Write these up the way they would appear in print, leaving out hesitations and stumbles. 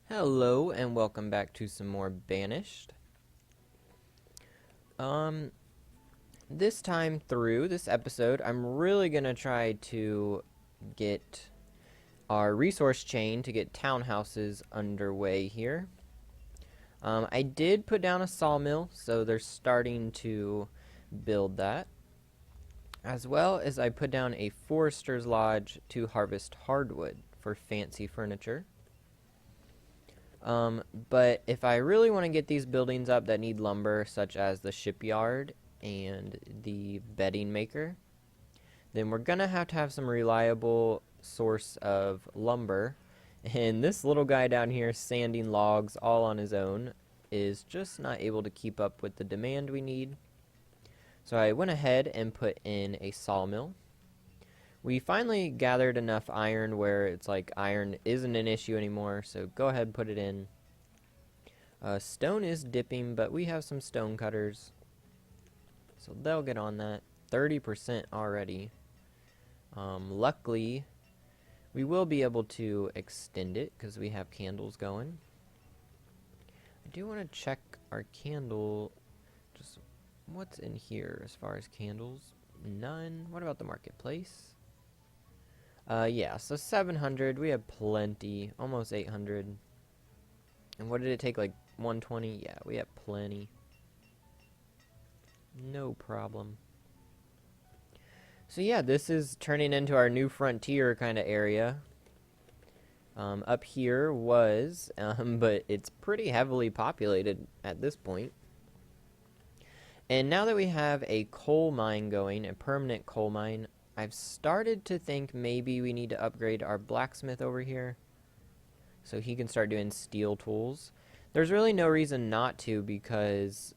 Hello and welcome back to some more Banished. This time through this episode, I'm really gonna try to get our resource chain to get townhouses underway here. I did put down a sawmill, so they're starting to build that. As well as I put down a forester's lodge to harvest hardwood for fancy furniture. But if I really want to get these buildings up that need lumber, such as the shipyard and the bedding maker, then we're going to have some reliable source of lumber. And this little guy down here sanding logs all on his own is just not able to keep up with the demand we need. So I went ahead and put in a sawmill. We finally gathered enough iron where it's like iron isn't an issue anymore, so go ahead and put it in. Stone is dipping, but we have some stone cutters, so they'll get on that. 30% already. Luckily, we will be able to extend it because we have candles going. I do want to check our candle, just what's in here as far as candles. None. What about the marketplace? Yeah, so 700, we have plenty, almost 800. And what did it take, like 120? Yeah, we have plenty. No problem. So yeah, this is turning into our new frontier kind of area. Up here was, but it's pretty heavily populated at this point. And now that we have a coal mine going, a permanent coal mine, I've started to think maybe we need to upgrade our blacksmith over here so he can start doing steel tools. There's really no reason not to, because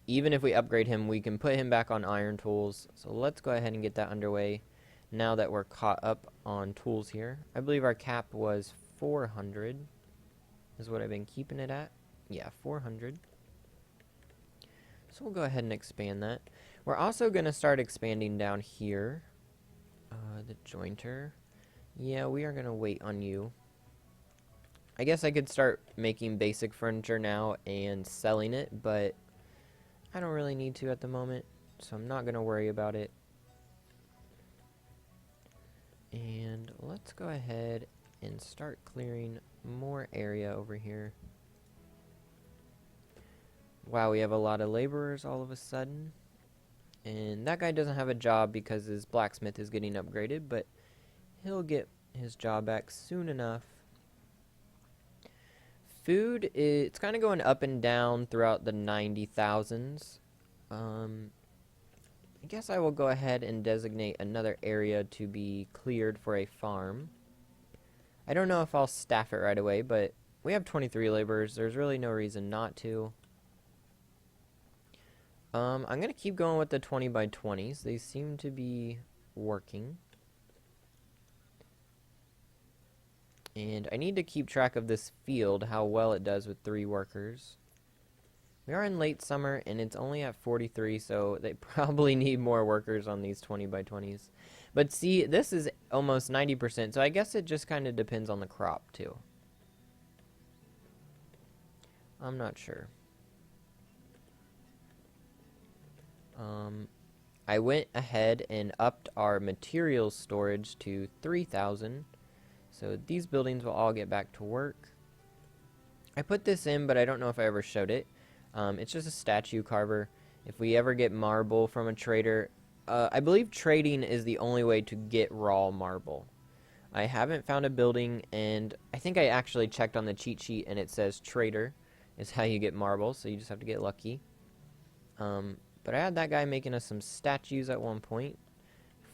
even if we upgrade him, we can put him back on iron tools. So let's go ahead and get that underway now that we're caught up on tools here. I believe our cap was 400 is what I've been keeping it at. Yeah, 400. So we'll go ahead and expand that. We're also going to start expanding down here. The jointer. Yeah, we are going to wait on you. I guess I could start making basic furniture now and selling it, but I don't really need to at the moment, so I'm not going to worry about it. And let's go ahead and start clearing more area over here. Wow, we have a lot of laborers all of a sudden. And that guy doesn't have a job because his blacksmith is getting upgraded, but he'll get his job back soon enough. Food, it's kind of going up and down throughout the 90,000s. I guess I will go ahead and designate another area to be cleared for a farm. I don't know if I'll staff it right away, but we have 23 laborers. There's really no reason not to. I'm going to keep going with the 20 by 20s. They seem to be working. And I need to keep track of this field, how well it does with 3 workers. We are in late summer, and it's only at 43, so they probably need more workers on these 20 by 20s. But see, this is almost 90%, so I guess it just kind of depends on the crop, too. I'm not sure. I went ahead and upped our materials storage to 3,000. So these buildings will all get back to work. I put this in, but I don't know if I ever showed it. It's just a statue carver. If we ever get marble from a trader, I believe trading is the only way to get raw marble. I haven't found a building, and I think I actually checked on the cheat sheet, and it says trader is how you get marble, so you just have to get lucky. But I had that guy making us some statues at one point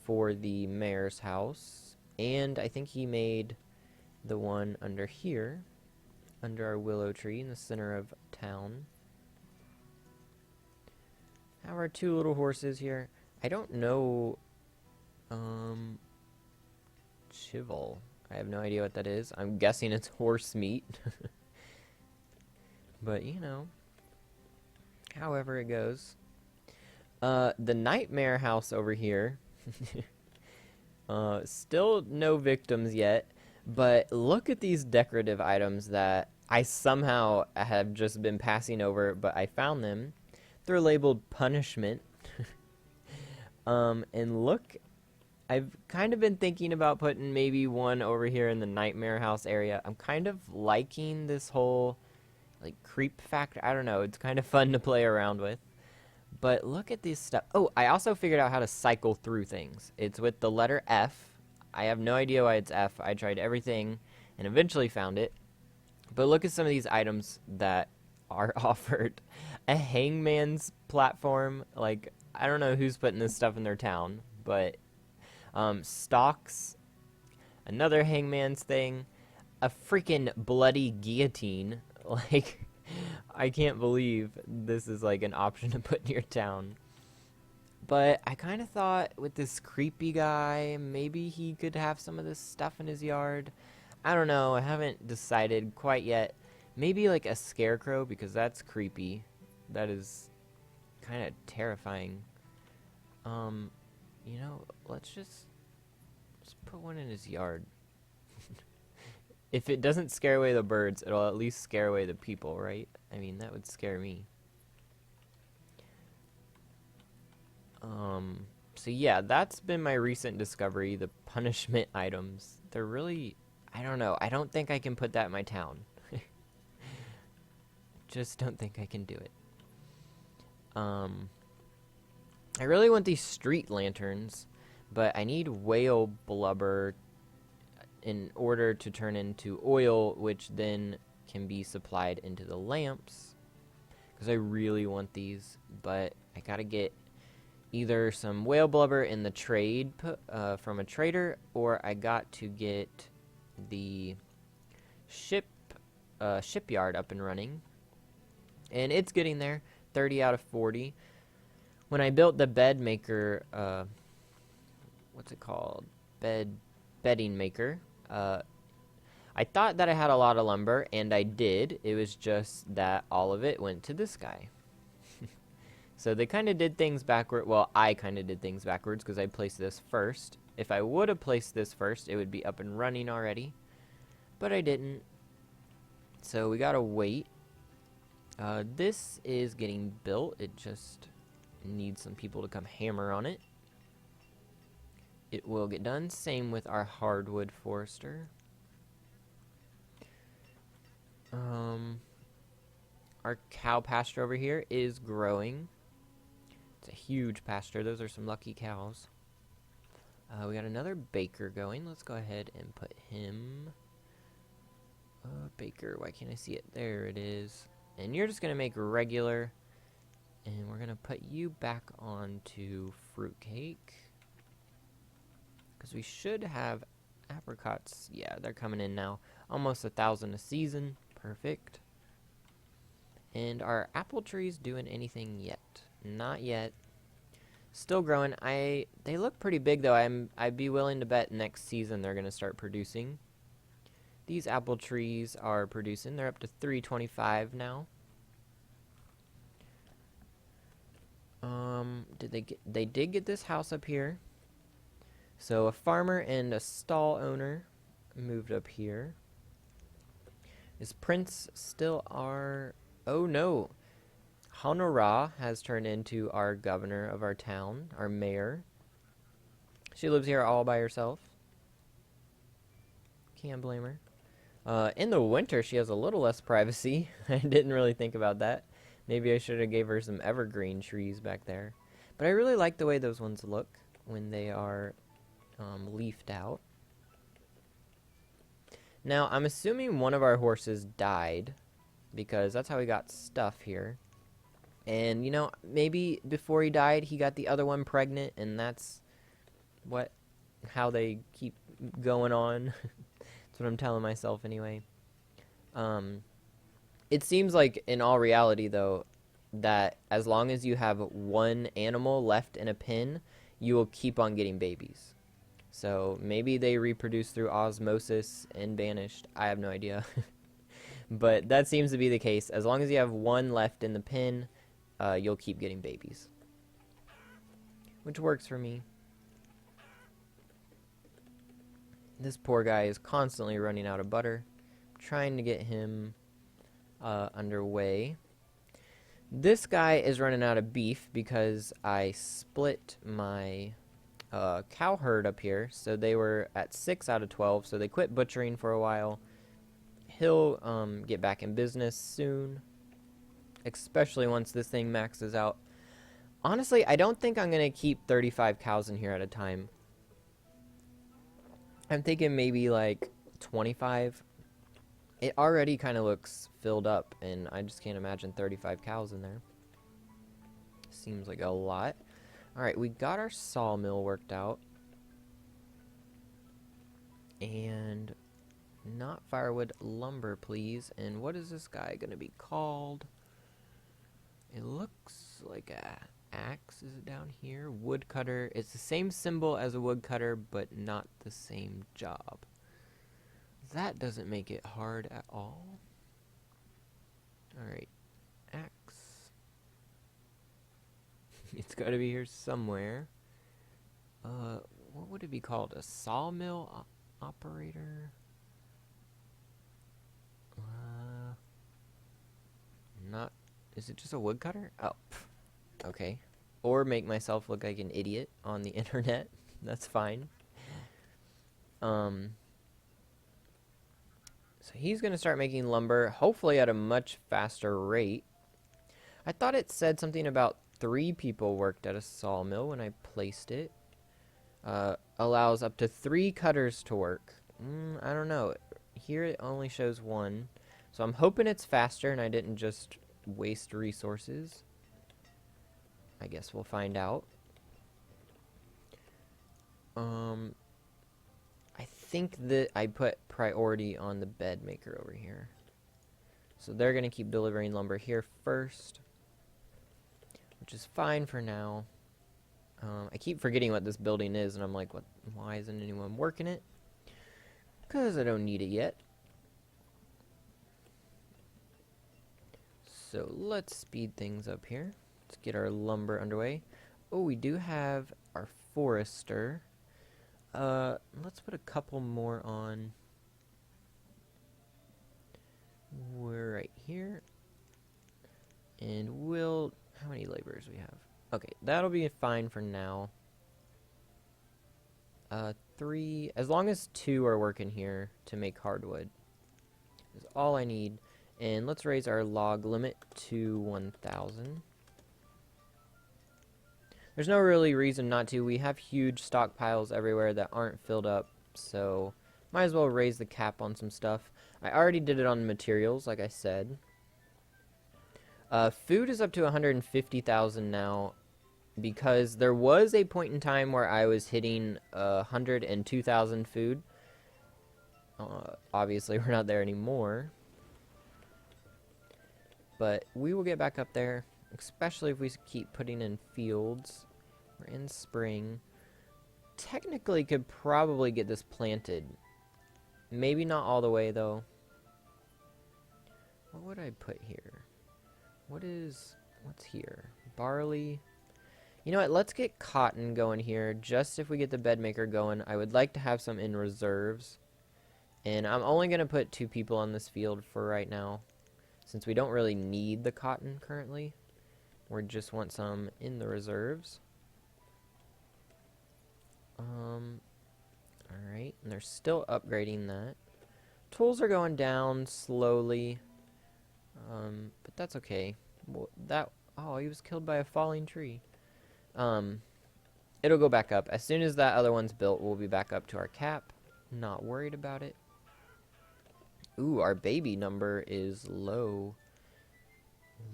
for the mayor's house. And I think he made the one under here, under our willow tree in the center of town. Have our 2 little horses here. I don't know, chival. I have no idea what that is. I'm guessing it's horse meat. But, you know, however it goes. The nightmare house over here. Still no victims yet, but look at these decorative items that I somehow have just been passing over, but I found them. They're labeled punishment. And look, I've kind of been thinking about putting maybe one over here in the Nightmare House area. I'm kind of liking this whole, like, creep factor. I don't know. It's kind of fun to play around with. But look at this stuff. Oh, I also figured out how to cycle through things. It's with the letter F. I have no idea why it's F. I tried everything and eventually found it. But look at some of these items that are offered. A hangman's platform. Like, I don't know who's putting this stuff in their town, but stocks, another hangman's thing, a freaking bloody guillotine. Like, I can't believe this is like an option to put in your town. But I kind of thought with this creepy guy, maybe he could have some of this stuff in his yard. I don't know. I haven't decided quite yet. Maybe like a scarecrow, because that's creepy. That is kind of terrifying. You know, let's put one in his yard. If it doesn't scare away the birds, it'll at least scare away the people, right? I mean, that would scare me. So yeah, that's been my recent discovery, the punishment items. They're really, I don't know. I don't think I can put that in my town. Just don't think I can do it. I really want these street lanterns, but I need whale blubber in order to turn into oil, which then can be supplied into the lamps. Because I really want these, but I gotta get either some whale blubber in the trade from a trader, or I got to get the shipyard up and running. And it's getting there, 30 out of 40. When I built the bed maker, what's it called? Bedding maker. I thought that I had a lot of lumber, and I did. It was just that all of it went to this guy. So they kind of did things backward. Well, I kind of did things backwards because I placed this first. If I would have placed this first, it would be up and running already. But I didn't. So we gotta wait. This is getting built. It just needs some people to come hammer on it. It will get done. Same with our hardwood forester. Our cow pasture over here is growing. It's a huge pasture. Those are some lucky cows. We got another baker going. Let's go ahead and put him. Baker, why can't I see it? There it is. And you're just going to make regular. And we're going to put you back onto fruitcake. Because we should have apricots. Yeah, they're coming in now. Almost 1,000 a season. Perfect. And are apple trees doing anything yet? Not yet. Still growing. They look pretty big though. I'd be willing to bet next season they're gonna start producing. These apple trees are producing. They're up to 325 now. They did get this house up here. So a farmer and a stall owner moved up here. Is Prince still our... Oh no. Honora has turned into our governor of our town, our mayor. She lives here all by herself. Can't blame her. In the winter, she has a little less privacy. I didn't really think about that. Maybe I should have gave her some evergreen trees back there. But I really like the way those ones look when they are leafed out. Now, I'm assuming one of our horses died, because that's how we got stuff here. And, you know, maybe before he died, he got the other one pregnant, and that's how they keep going on. That's what I'm telling myself anyway. It seems like, in all reality, though, that as long as you have one animal left in a pen, you will keep on getting babies. So maybe they reproduce through osmosis in Banished. I have no idea. But that seems to be the case. As long as you have one left in the pen, you'll keep getting babies. Which works for me. This poor guy is constantly running out of butter. I'm trying to get him underway. This guy is running out of beef because I split my cow herd up here. So they were at 6 out of 12, so they quit butchering for a while. He'll get back in business soon, especially once this thing maxes out. Honestly, I don't think I'm going to keep 35 cows in here at a time. I'm thinking maybe like 25. It already kind of looks filled up, and I just can't imagine 35 cows in there. Seems like a lot. Alright, we got our sawmill worked out. And not firewood, lumber, please. And what is this guy going to be called? It looks like a axe. Is it down here? Woodcutter. It's the same symbol as a woodcutter, but not the same job. That doesn't make it hard at all. Alright. Axe. It's got to be here somewhere. What would it be called? A sawmill operator? Not... Is it just a woodcutter? Oh. Okay. Or make myself look like an idiot on the internet. That's fine. So he's going to start making lumber, hopefully at a much faster rate. I thought it said something about 3 people worked at a sawmill when I placed it. Allows up to 3 cutters to work. I don't know. Here it only shows 1. So I'm hoping it's faster and I didn't just waste resources. I guess we'll find out. I think that I put priority on the bed maker over here. So they're going to keep delivering lumber here first, which is fine for now. I keep forgetting what this building is, and I'm like, what? Why isn't anyone working it? Because I don't need it yet. So let's speed things up here. Let's get our lumber underway. Oh, we do have our forester. Let's put a couple more on. We're right here. And we'll... How many laborers we have? Okay, that'll be fine for now. 3... As long as 2 are working here to make hardwood is all I need. And let's raise our log limit to 1,000. There's no really reason not to. We have huge stockpiles everywhere that aren't filled up, so might as well raise the cap on some stuff. I already did it on materials, like I said. Food is up to 150,000 now, because there was a point in time where I was hitting 102,000 food. Obviously, we're not there anymore. But we will get back up there, especially if we keep putting in fields. We're in spring. Technically could probably get this planted. Maybe not all the way, though. What would I put here? What's here? Barley. You know what? Let's get cotton going here, just if we get the bed maker going. I would like to have some in reserves. And I'm only going to put 2 people on this field for right now, since we don't really need the cotton currently. We just want some in the reserves. Alright, and they're still upgrading that. Tools are going down slowly. But that's okay. Well, oh, he was killed by a falling tree. It'll go back up. As soon as that other one's built, we'll be back up to our cap. Not worried about it. Ooh, our baby number is low.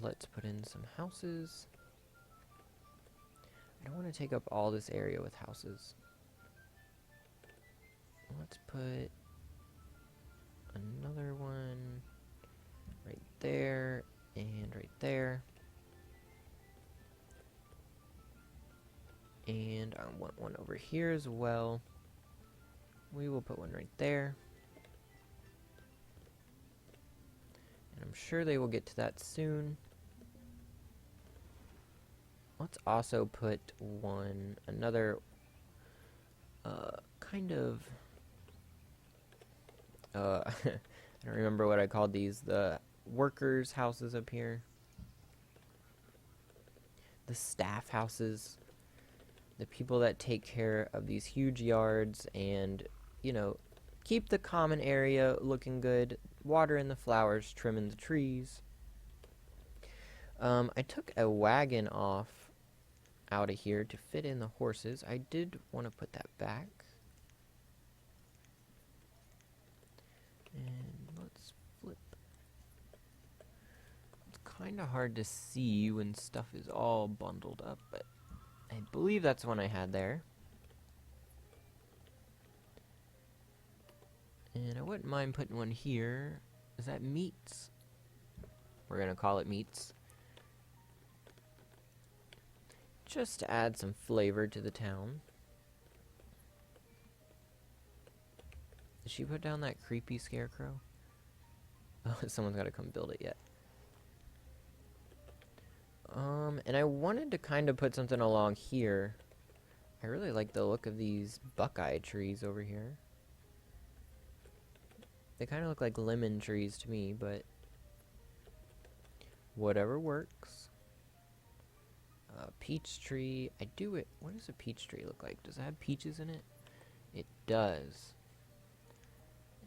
Let's put in some houses. I don't want to take up all this area with houses. Let's put another one right there and right there. And I want one over here as well. We will put one right there. And I'm sure they will get to that soon. Let's also put another kind of I don't remember what I called these, the workers' houses up here. The staff houses. The people that take care of these huge yards and, you know, keep the common area looking good. Watering the flowers, trimming the trees. I took a wagon off out of here to fit in the horses. I did want to put that back. And let's flip. It's kind of hard to see when stuff is all bundled up, but I believe that's the one I had there. And I wouldn't mind putting one here. Is that meats? We're going to call it meats. Just to add some flavor to the town. Did she put down that creepy scarecrow? Oh, someone's got to come build it yet. And I wanted to kind of put something along here. I really like the look of these buckeye trees over here. They kind of look like lemon trees to me, but whatever works. Peach tree. I do it. What does a peach tree look like? Does it have peaches in it? It does.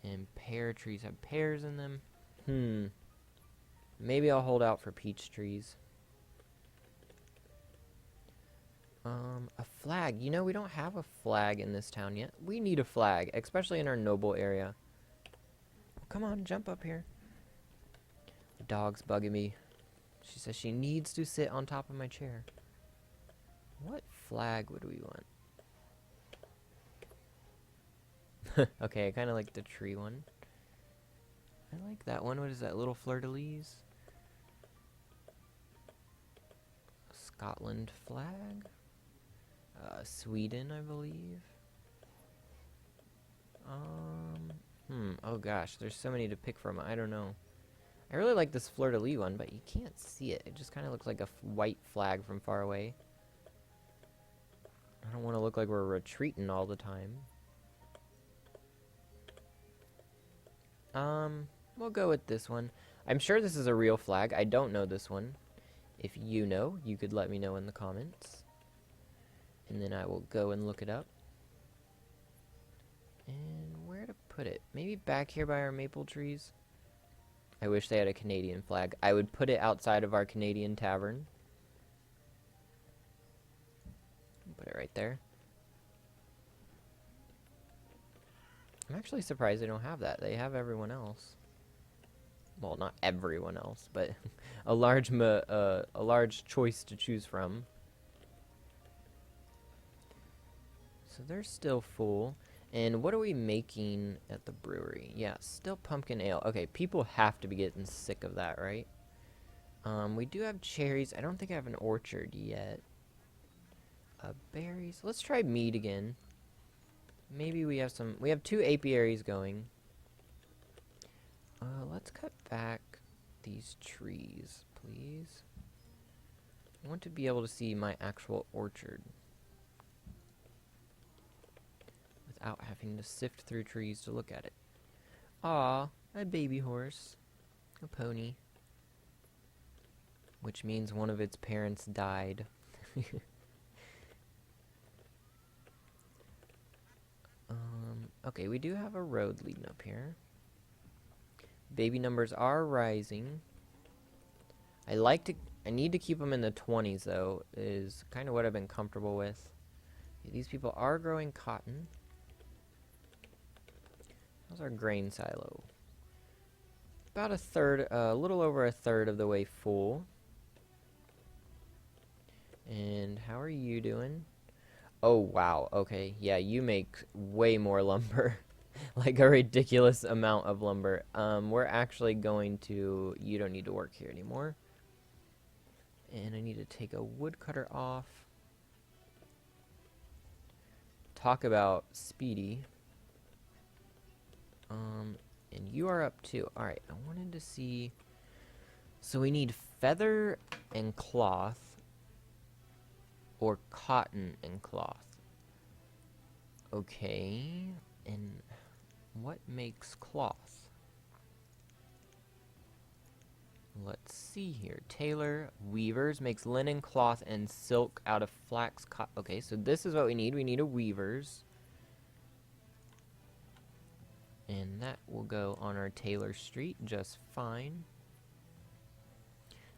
And pear trees have pears in them. Maybe I'll hold out for peach trees. A flag. You know, we don't have a flag in this town yet. We need a flag, especially in our noble area. Oh, come on, jump up here. The dog's bugging me. She says she needs to sit on top of my chair. What flag would we want? Okay, I kind of like the tree one. I like that one. What is that? Little fleur-de-lis? Scotland flag? Sweden, I believe. Oh gosh, there's so many to pick from. I don't know. I really like this fleur-de-lis one, but you can't see it. It just kind of looks like a white flag from far away. I don't want to look like we're retreating all the time. We'll go with this one. I'm sure this is a real flag. I don't know this one. If you know, you could let me know in the comments. And then I will go and look it up. And where to put it? Maybe back here by our maple trees? I wish they had a Canadian flag. I would put it outside of our Canadian tavern. Put it right there. I'm actually surprised they don't have that. They have everyone else. Well, not everyone else, but a large choice to choose from. So they're still full. And what are we making at the brewery? Yeah, still pumpkin ale. Okay, people have to be getting sick of that, right? We do have cherries. I don't think I have an orchard yet. Berries. Let's try mead again. Maybe we have some. We have 2 apiaries going. Let's cut back these trees, please. I want to be able to see my actual orchard without having to sift through trees to look at it. Aw, a baby horse. A pony. Which means one of its parents died. Okay, we do have a road leading up here. Baby numbers are rising. I need to keep them in the 20s, though, is kind of what I've been comfortable with. These people are growing cotton. How's our grain silo? About a third, a little over a third of the way full. And how are you doing? Oh, wow. Okay. Yeah, you make way more lumber. Like a ridiculous amount of lumber. We're actually going to... You don't need to work here anymore. And I need to take a woodcutter off. Talk about speedy. And you are up too. Alright, I wanted to see... So we need feather and cloth. Or cotton and cloth. Okay. And what makes cloth? Let's see here. Tailor, weavers, makes linen, cloth, and silk out of flax. Okay, so this is what we need. We need a weavers. And that will go on our Taylor Street just fine.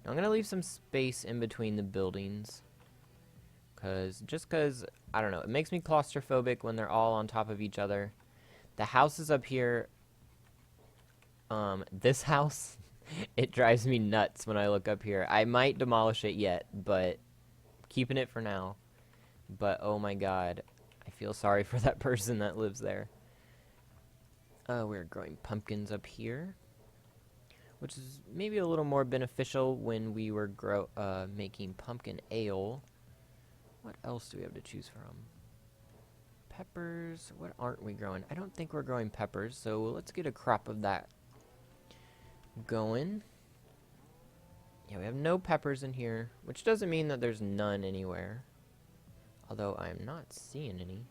Now I'm going to leave some space in between the buildings. Just because, I don't know, it makes me claustrophobic when they're all on top of each other. The houses up here, this house, it drives me nuts when I look up here. I might demolish it yet, but keeping it for now. But oh my god, I feel sorry for that person that lives there. We're growing pumpkins up here, which is maybe a little more beneficial when we were making pumpkin ale. What else do we have to choose from? Peppers. What aren't we growing? I don't think we're growing peppers, so let's get a crop of that going. Yeah, we have no peppers in here, which doesn't mean that there's none anywhere. Although I'm not seeing any.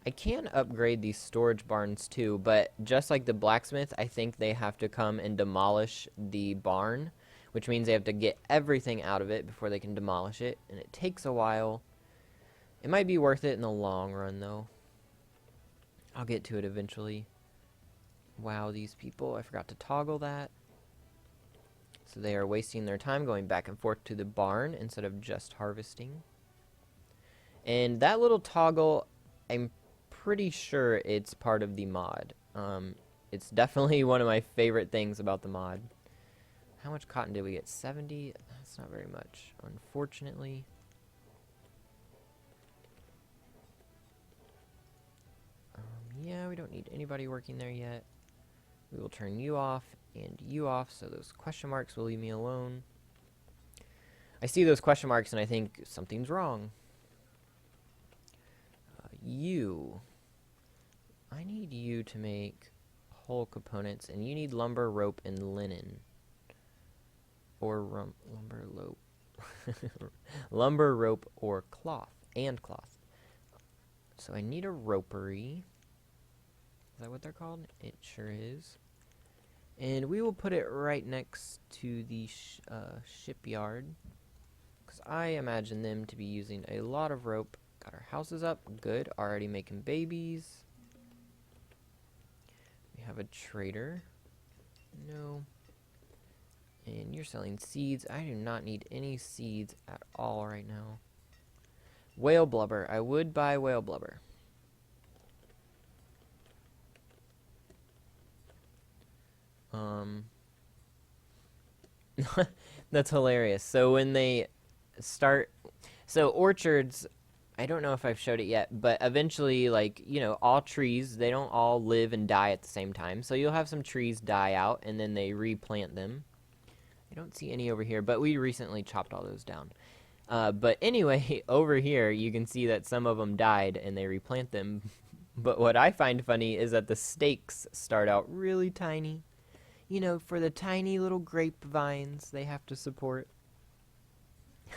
I can upgrade these storage barns too, but just like the blacksmith, I think they have to come and demolish the barn, which means they have to get everything out of it before they can demolish it, and it takes a while. It might be worth it in the long run, though. I'll get to it eventually. Wow, these people, I forgot to toggle that. So they are wasting their time going back and forth to the barn instead of just harvesting. And that little toggle, I'm pretty sure it's part of the mod. It's definitely one of my favorite things about the mod. How much cotton did we get? 70? That's not very much, unfortunately. Yeah, we don't need anybody working there yet. We will turn you off and you off, so those question marks will leave me alone. I see those question marks and I think something's wrong. I need you to make whole components, and you need lumber, rope, and linen. Or lumber, lumber, rope, or cloth. And cloth. So I need a ropery. Is that what they're called? It sure is. And we will put it right next to the shipyard, because I imagine them to be using a lot of rope. Got our houses up. Good. Already making babies. We have a trader. No. And you're selling seeds. I do not need any seeds at all right now. Whale blubber. I would buy whale blubber. That's hilarious. So when they start... So orchards... I don't know if I've showed it yet, but eventually, like, you know, all trees, they don't all live and die at the same time. So you'll have some trees die out, and then they replant them. I don't see any over here, but we recently chopped all those down. But anyway, over here, you can see that some of them died, and they replant them. But what I find funny is that the stakes start out really tiny. You know, for the tiny little grapevines they have to support.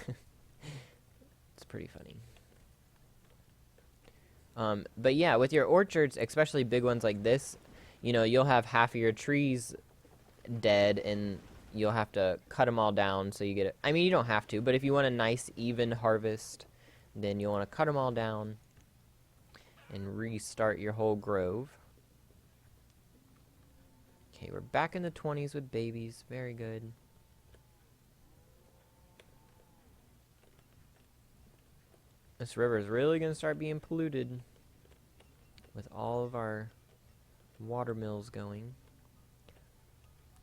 It's pretty funny. But yeah, with your orchards, especially big ones like this, you know, you'll have half of your trees dead, and you'll have to cut them all down so you get it. I mean, you don't have to, but if you want a nice, even harvest, then you'll want to cut them all down and restart your whole grove. Okay, we're back in the 20s with babies. Very good. This river is really going to start being polluted with all of our water mills going.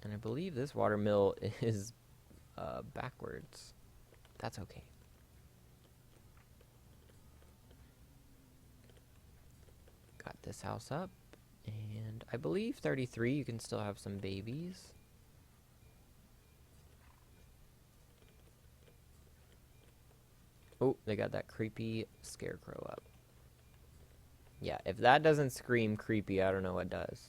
And I believe this water mill is backwards. That's okay. Got this house up. And I believe 33, you can still have some babies. Oh, they got that creepy scarecrow up. Yeah, if that doesn't scream creepy, I don't know what does.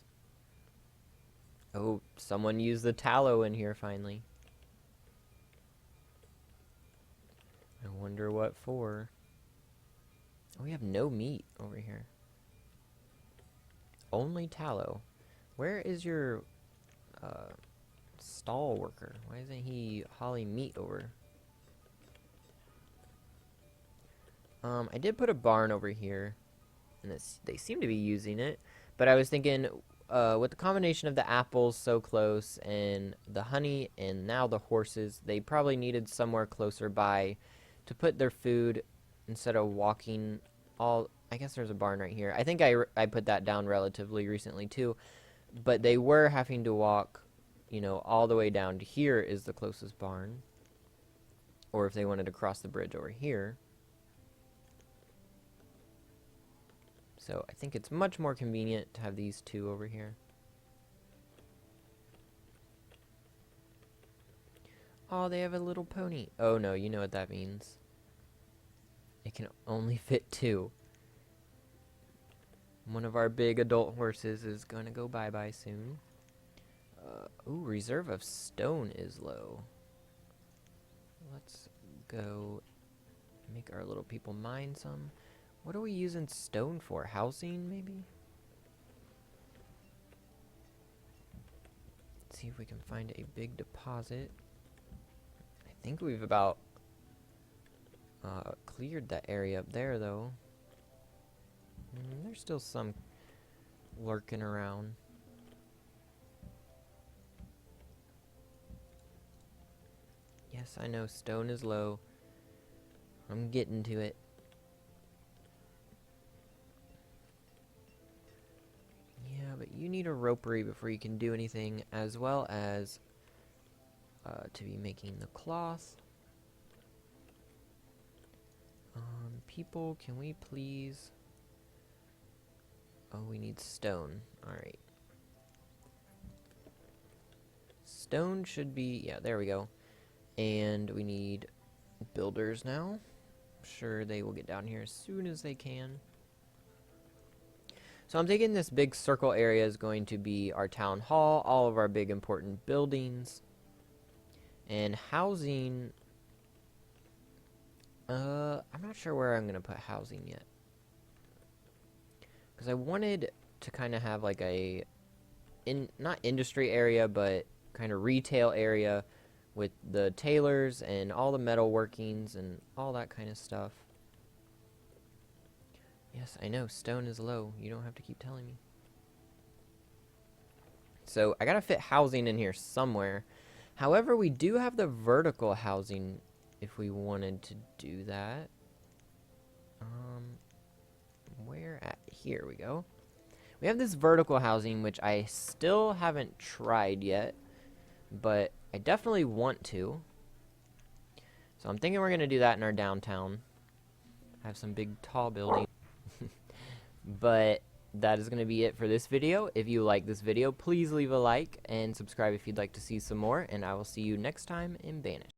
Oh, someone used the tallow in here finally. I wonder what for. Oh, we have no meat over here. only tallow. Where is your stall worker? Why isn't he hauling meat over? I did put a barn over here, and they seem to be using it. But I was thinking, with the combination of the apples so close, and the honey, and now the horses, they probably needed somewhere closer by to put their food instead of walking all... I guess there's a barn right here. I think I put that down relatively recently too. But they were having to walk, you know, all the way down to here is the closest barn. Or if they wanted to cross the bridge over here. So I think it's much more convenient to have these two over here. Oh, they have a little pony. Oh no, you know what that means. It can only fit two. One of our big adult horses is going to go bye-bye soon. Ooh, reserve of stone is low. Let's go make our little people mine some. What are we using stone for? Housing, maybe? Let's see if we can find a big deposit. I think we've about cleared that area up there, though. There's still some lurking around. Yes, I know stone is low. I'm getting to it. Yeah, but you need a ropery before you can do anything, as well as to be making the cloth. People, can we please... Oh, we need stone. Alright. Stone should be... Yeah, there we go. And we need builders now. I'm sure they will get down here as soon as they can. So I'm thinking this big circle area is going to be our town hall, all of our big important buildings. And housing... I'm not sure where I'm going to put housing yet. Because I wanted to kind of have like a... not industry area, but kind of retail area with the tailors and all the metal workings and all that kind of stuff. Yes, I know, stone is low. You don't have to keep telling me. So, I gotta fit housing in here somewhere. However, we do have the vertical housing if we wanted to do that. Where at? Here we go. We have this vertical housing, which I still haven't tried yet, but I definitely want to. So I'm thinking we're going to do that in our downtown. Have some big tall buildings. But that is going to be it for this video. If you like this video, please leave a like and subscribe if you'd like to see some more, and I will see you next time in Banished.